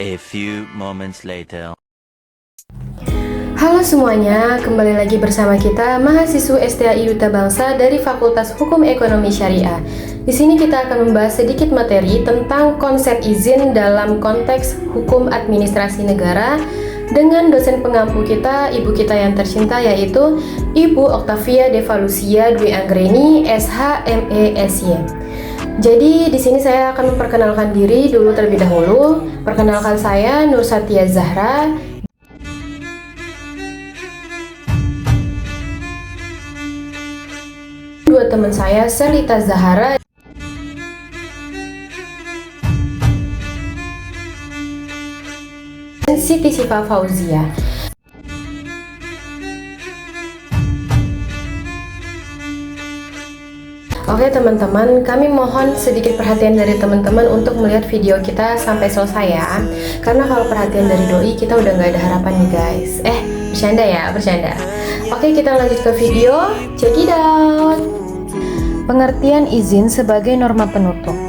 A few moments later. Halo semuanya, kembali lagi bersama kita mahasiswa STAI Duta Bangsa dari Fakultas Hukum Ekonomi Syariah. Di sini kita akan membahas sedikit materi tentang konsep izin dalam konteks hukum administrasi negara dengan dosen pengampu kita, ibu kita yang tercinta, yaitu Ibu Octavia Devalusia Dwi Anggreni, SH, ME, SY. Jadi di sini saya akan memperkenalkan diri dulu terlebih dahulu. Perkenalkan saya Nur Satya Zahra. Dua teman saya, Selita Zahara dan Siti Sifa Fauzia. Oke teman-teman, kami mohon sedikit perhatian dari teman-teman untuk melihat video kita sampai selesai ya. Karena kalau perhatian dari doi, kita udah nggak ada harapan nih guys. Bercanda ya, bercanda. Oke, kita lanjut ke video. Check it out. Pengertian izin sebagai norma penutup.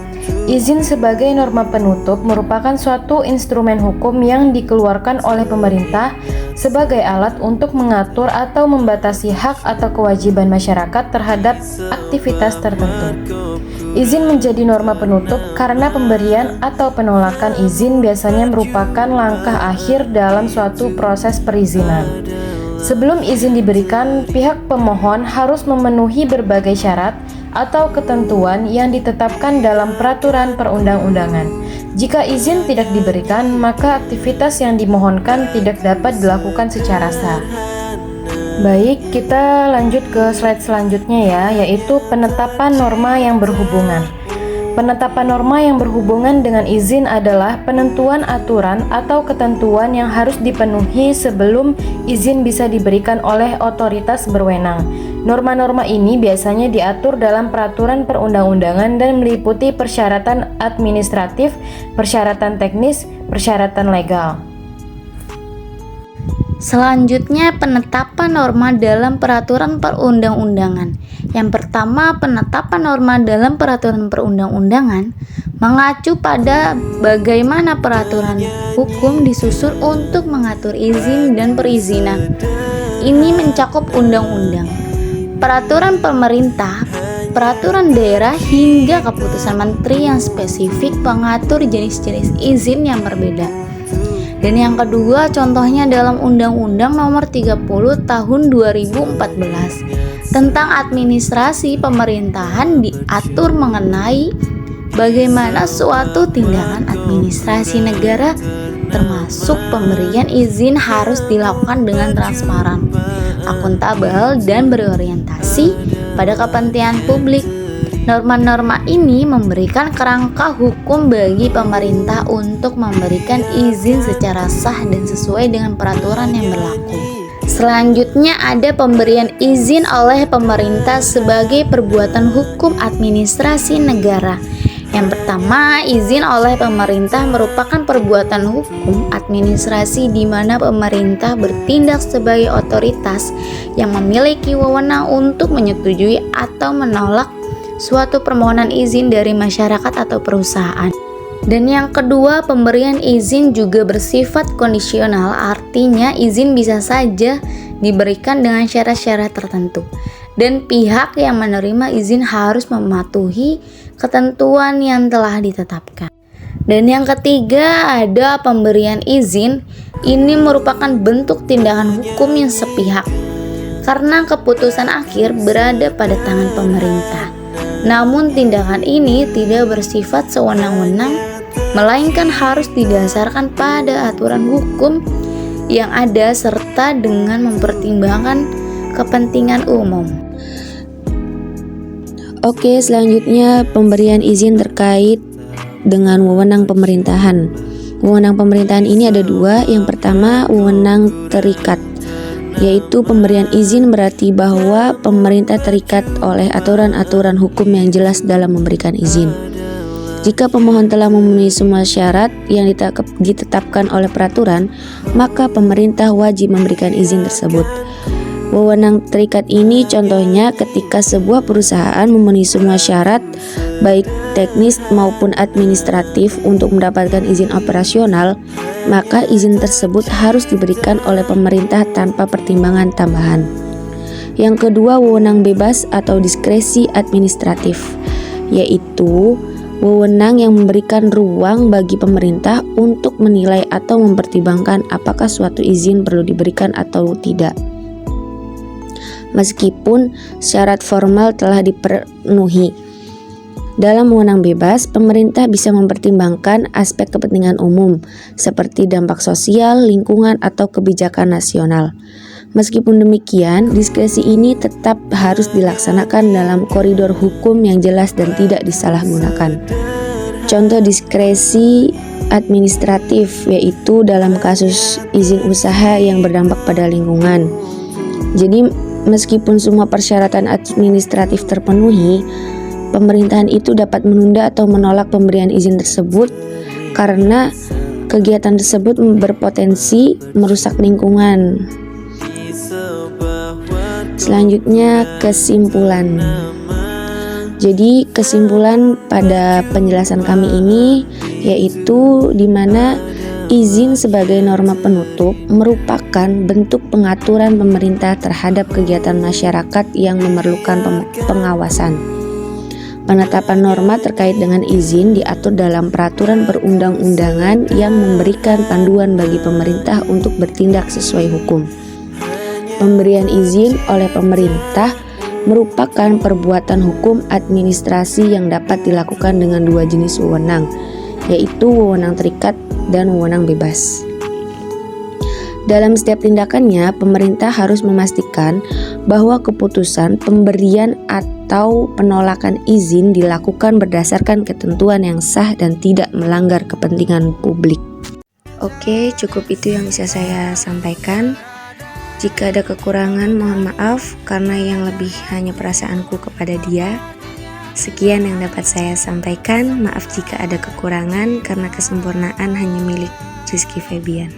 Izin sebagai norma penutup merupakan suatu instrumen hukum yang dikeluarkan oleh pemerintah sebagai alat untuk mengatur atau membatasi hak atau kewajiban masyarakat terhadap aktivitas tertentu. Izin menjadi norma penutup karena pemberian atau penolakan izin biasanya merupakan langkah akhir dalam suatu proses perizinan. Sebelum izin diberikan, pihak pemohon harus memenuhi berbagai syarat atau ketentuan yang ditetapkan dalam peraturan perundang-undangan. Jika izin tidak diberikan, maka aktivitas yang dimohonkan tidak dapat dilakukan secara sah. Baik, kita lanjut ke slide selanjutnya ya, yaitu penetapan norma yang berhubungan. Penetapan norma yang berhubungan dengan izin adalah penentuan aturan atau ketentuan yang harus dipenuhi sebelum izin bisa diberikan oleh otoritas berwenang. Norma-norma ini biasanya diatur dalam peraturan perundang-undangan dan meliputi persyaratan administratif, persyaratan teknis, persyaratan legal. Selanjutnya, penetapan norma dalam peraturan perundang-undangan. Yang pertama, penetapan norma dalam peraturan perundang-undangan mengacu pada bagaimana peraturan hukum disusun untuk mengatur izin dan perizinan. Ini mencakup undang-undang, peraturan pemerintah, peraturan daerah, hingga keputusan menteri yang spesifik mengatur jenis-jenis izin yang berbeda. Dan yang kedua, contohnya dalam Undang-Undang Nomor 30 Tahun 2014 tentang administrasi pemerintahan diatur mengenai bagaimana suatu tindakan administrasi negara termasuk pemberian izin harus dilakukan dengan transparan, akuntabel, dan berorientasi pada kepentingan publik. Norma-norma ini memberikan kerangka hukum bagi pemerintah untuk memberikan izin secara sah dan sesuai dengan peraturan yang berlaku. Selanjutnya ada pemberian izin oleh pemerintah sebagai perbuatan hukum administrasi negara. Yang pertama, izin oleh pemerintah merupakan perbuatan hukum administrasi di mana pemerintah bertindak sebagai otoritas yang memiliki wewenang untuk menyetujui atau menolak suatu permohonan izin dari masyarakat atau perusahaan. Dan yang kedua, pemberian izin juga bersifat kondisional, artinya izin bisa saja diberikan dengan syarat-syarat tertentu dan pihak yang menerima izin harus mematuhi ketentuan yang telah ditetapkan. Dan yang ketiga, ada pemberian izin. Ini merupakan bentuk tindakan hukum yang sepihak karena keputusan akhir berada pada tangan pemerintah. Namun tindakan ini tidak bersifat sewenang-wenang, melainkan harus didasarkan pada aturan hukum yang ada serta dengan mempertimbangkan kepentingan umum. Oke, selanjutnya pemberian izin terkait dengan wewenang pemerintahan. Wewenang pemerintahan ini ada dua. Yang pertama, wewenang terikat, yaitu pemberian izin berarti bahwa pemerintah terikat oleh aturan-aturan hukum yang jelas dalam memberikan izin. Jika pemohon telah memenuhi semua syarat yang ditetapkan oleh peraturan, maka pemerintah wajib memberikan izin tersebut. Wewenang terikat ini contohnya ketika sebuah perusahaan memenuhi semua syarat baik teknis maupun administratif untuk mendapatkan izin operasional, maka izin tersebut harus diberikan oleh pemerintah tanpa pertimbangan tambahan. Yang kedua, wewenang bebas atau diskresi administratif, yaitu wewenang yang memberikan ruang bagi pemerintah untuk menilai atau mempertimbangkan apakah suatu izin perlu diberikan atau tidak. Meskipun syarat formal telah dipenuhi. Dalam wewenang bebas, pemerintah bisa mempertimbangkan aspek kepentingan umum seperti dampak sosial, lingkungan, atau kebijakan nasional. Meskipun demikian, diskresi ini tetap harus dilaksanakan dalam koridor hukum yang jelas dan tidak disalahgunakan. Contoh diskresi administratif yaitu dalam kasus izin usaha yang berdampak pada lingkungan. Jadi, meskipun semua persyaratan administratif terpenuhi, pemerintahan itu dapat menunda atau menolak pemberian izin tersebut karena kegiatan tersebut berpotensi merusak lingkungan. Selanjutnya, kesimpulan. Jadi kesimpulan pada penjelasan kami ini yaitu di mana izin sebagai norma penutup merupakan bentuk pengaturan pemerintah terhadap kegiatan masyarakat yang memerlukan pengawasan. Penetapan norma terkait dengan izin diatur dalam peraturan perundang-undangan yang memberikan panduan bagi pemerintah untuk bertindak sesuai hukum. Pemberian izin oleh pemerintah merupakan perbuatan hukum administrasi yang dapat dilakukan dengan dua jenis wewenang, yaitu wewenang terikat dan wewenang bebas. Dalam setiap tindakannya, pemerintah harus memastikan bahwa keputusan pemberian atau penolakan izin dilakukan berdasarkan ketentuan yang sah dan tidak melanggar kepentingan publik. Oke, cukup itu yang bisa saya sampaikan. Jika ada kekurangan, mohon maaf karena yang lebih hanya perasaanku kepada dia. Sekian yang dapat saya sampaikan. Maaf jika ada kekurangan karena kesempurnaan hanya milik Rizky Febian.